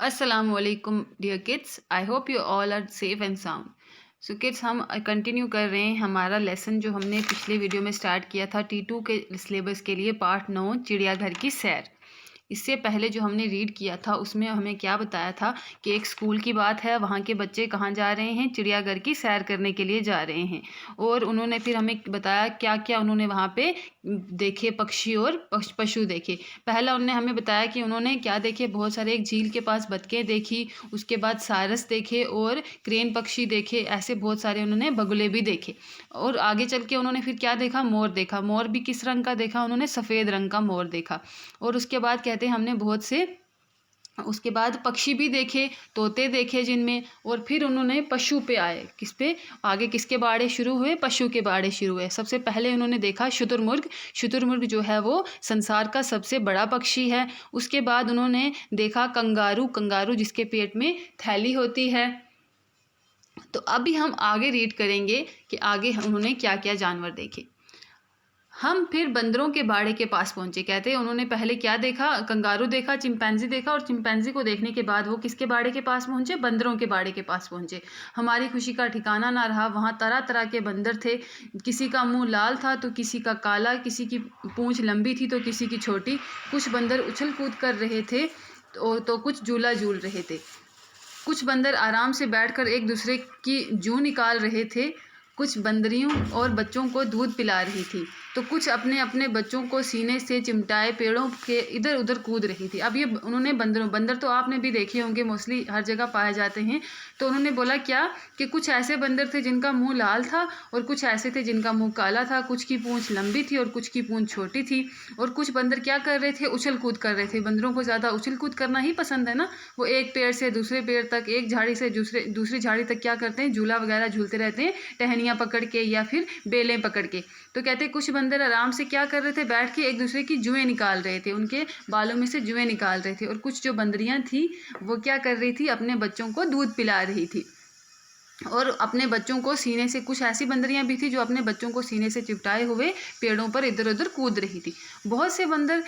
Assalamualaikum dear kids. I hope you all are safe and sound. So kids हम continue कर रहे हैं हमारा लेसन जो हमने पिछले वीडियो में स्टार्ट किया था T2 के सिलेबस के लिए पार्ट 9 चिड़ियाघर की सैर। इससे पहले जो हमने रीड किया था उसमें हमें क्या बताया था कि एक स्कूल की बात है, वहाँ के बच्चे कहाँ जा रहे हैं, चिड़ियाघर की सैर करने के लिए जा रहे हैं। और उन्होंने फिर हमें बताया क्या क्या उन्होंने वहाँ पे देखे, पक्षी और पशु देखे। पहला उन्होंने हमें बताया कि उन्होंने क्या देखे, बहुत सारे एक झील के पास बतखें देखी, उसके बाद सारस देखे और क्रेन पक्षी देखे, ऐसे बहुत सारे उन्होंने बगुले भी देखे। और आगे चल के उन्होंने फिर क्या देखा, मोर देखा। मोर भी किस रंग का देखा उन्होंने, सफ़ेद रंग का मोर देखा। और उसके बाद कहते हैं हमने बहुत से उसके बाद पक्षी भी देखे, तोते देखे जिनमें। और फिर उन्होंने पशु पे आए, किस पे आगे, किसके बाड़े शुरू हुए, पशु के बाड़े शुरू हुए। सबसे पहले उन्होंने देखा शुतुरमुर्ग। शुतुरमुर्ग जो है वो संसार का सबसे बड़ा पक्षी है। उसके बाद उन्होंने देखा कंगारू। कंगारू जिसके पेट में थैली होती है। तो अभी हम आगे रीड करेंगे कि आगे उन्होंने क्या क्या जानवर देखे। हम फिर बंदरों के बाड़े के पास पहुंचे। कहते हैं उन्होंने पहले क्या देखा, कंगारू देखा, चिंपैंजी देखा, और चिंपैंजी को देखने के बाद वो किसके बाड़े के पास पहुंचे, बंदरों के बाड़े के पास पहुंचे। हमारी खुशी का ठिकाना ना रहा, वहाँ तरह तरह के बंदर थे। किसी का मुंह लाल था तो किसी का काला, किसी की पूंछ लंबी थी तो किसी की छोटी। कुछ बंदर उछल कूद कर रहे थे तो कुछ झूला झूल रहे थे। कुछ बंदर आराम से बैठकर एक दूसरे की जूं निकाल रहे थे। कुछ बंदरियों और बच्चों को दूध पिला रही थी तो कुछ अपने अपने बच्चों को सीने से चिमटाए पेड़ों के इधर उधर कूद रही थी। अब ये उन्होंने बंदर तो आपने भी देखे होंगे, मोस्टली हर जगह पाए जाते हैं। तो उन्होंने बोला क्या कि कुछ ऐसे बंदर थे जिनका मुंह लाल था और कुछ ऐसे थे जिनका मुंह काला था। कुछ की पूंछ लंबी थी और कुछ की पूंछ छोटी थी। और कुछ बंदर क्या कर रहे थे, उछल कूद कर रहे थे। बंदरों को ज़्यादा उछल कूद करना ही पसंद है ना। वो एक पेड़ से दूसरे पेड़ तक, एक झाड़ी से दूसरी झाड़ी तक क्या करते हैं, झूला वगैरह झूलते रहते हैं, टहनियाँ पकड़ के या फिर बेलें पकड़ के। तो कहते हैं कुछ बंदर आराम से क्या कर रहे थे, बैठ के एक दूसरे की जुएं निकाल रहे थे, उनके बालों में से जुएं निकाल रहे थे। और कुछ जो बंदरियां थी वो क्या कर रही थी, अपने बच्चों को दूध पिला रही थी। और अपने बच्चों को सीने से, कुछ ऐसी बंदरियां भी थी जो अपने बच्चों को सीने से चिपटाए हुए पेड़ों पर इधर उधर कूद रही थी। बहुत से बंदर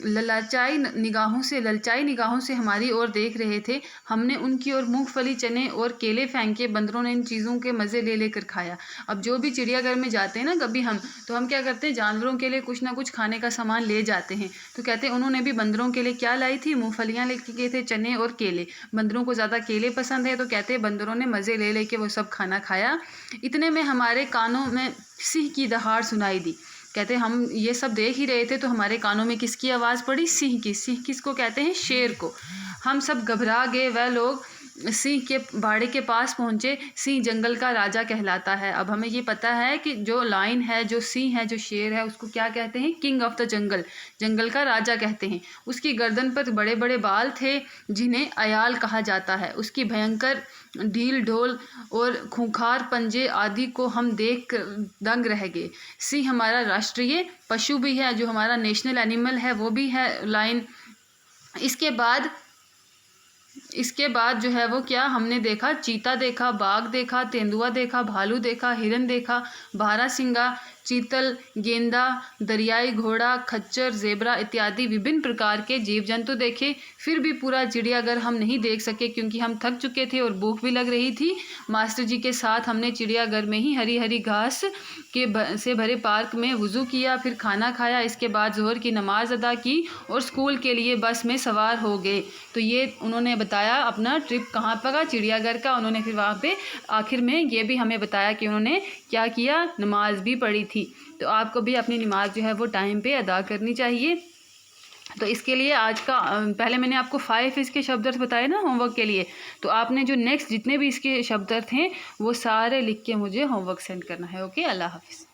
ललचाई निगाहों से हमारी ओर देख रहे थे। हमने उनकी ओर मूंगफली, चने और केले फेंके। बंदरों ने इन चीज़ों के मज़े ले लेकर खाया। अब जो भी चिड़ियाघर में जाते हैं ना कभी हम, तो हम क्या करते हैं, जानवरों के लिए कुछ ना कुछ खाने का सामान ले जाते हैं। तो कहते हैं उन्होंने भी बंदरों के लिए क्या लाई थी, मूंगफलियाँ लेके गए थे, चने और केले। बंदरों को ज़्यादा केले पसंद है तो कहते हैं बंदरों ने मज़े ले लेके वो सब खाना खाया। इतने में हमारे कानों में सिंह की दहाड़ सुनाई दी। कहते हम ये सब देख ही रहे थे तो हमारे कानों में किसकी आवाज़ पड़ी, सिंह की। सिंह किसको कहते हैं, शेर को। हम सब घबरा गए। वह लोग सिंह के बाड़े के पास पहुंचे। सिंह जंगल का राजा कहलाता है। अब हमें ये पता है कि जो लायन है, जो सिंह है, जो शेर है, उसको क्या कहते हैं, किंग ऑफ द जंगल, जंगल का राजा कहते हैं। उसकी गर्दन पर बड़े बड़े बाल थे जिन्हें अयाल कहा जाता है। उसकी भयंकर ढील ढोल और खूंखार पंजे आदि को हम देख कर दंग रह गए। सिंह हमारा राष्ट्रीय पशु भी है, जो हमारा नेशनल एनिमल है वो भी है लायन। इसके बाद जो है वो क्या हमने देखा, चीता देखा, बाघ देखा, तेंदुआ देखा, भालू देखा, हिरन देखा, बारहसिंगा, चीतल, गेंदा, दरियाई घोड़ा, खच्चर, जेबरा इत्यादि विभिन्न प्रकार के जीव जंतु देखे। फिर भी पूरा चिड़ियाघर हम नहीं देख सके क्योंकि हम थक चुके थे और भूख भी लग रही थी। मास्टर जी के साथ हमने चिड़ियाघर में ही हरी हरी घास से भरे पार्क में वज़ू किया, फिर खाना खाया। इसके बाद ज़ोहर की नमाज़ अदा की और स्कूल के लिए बस में सवार हो गए। तो ये उन्होंने बताया अपना ट्रिप कहाँ पर का, चिड़ियाघर का। उन्होंने फिर वहाँ पे आखिर में ये भी हमें बताया कि उन्होंने क्या किया, नमाज भी पढ़ी थी। तो आपको भी अपनी नमाज जो है वो टाइम पे अदा करनी चाहिए। तो इसके लिए आज का पहले मैंने आपको 5 इसके शब्द अर्थ बताए ना होमवर्क के लिए। तो आपने जो नेक्स्ट जितने भी इसके शब्द अर्थ हैं वो सारे लिख के मुझे होमवर्क सेंड करना है। ओके, अल्लाह हाफिज़।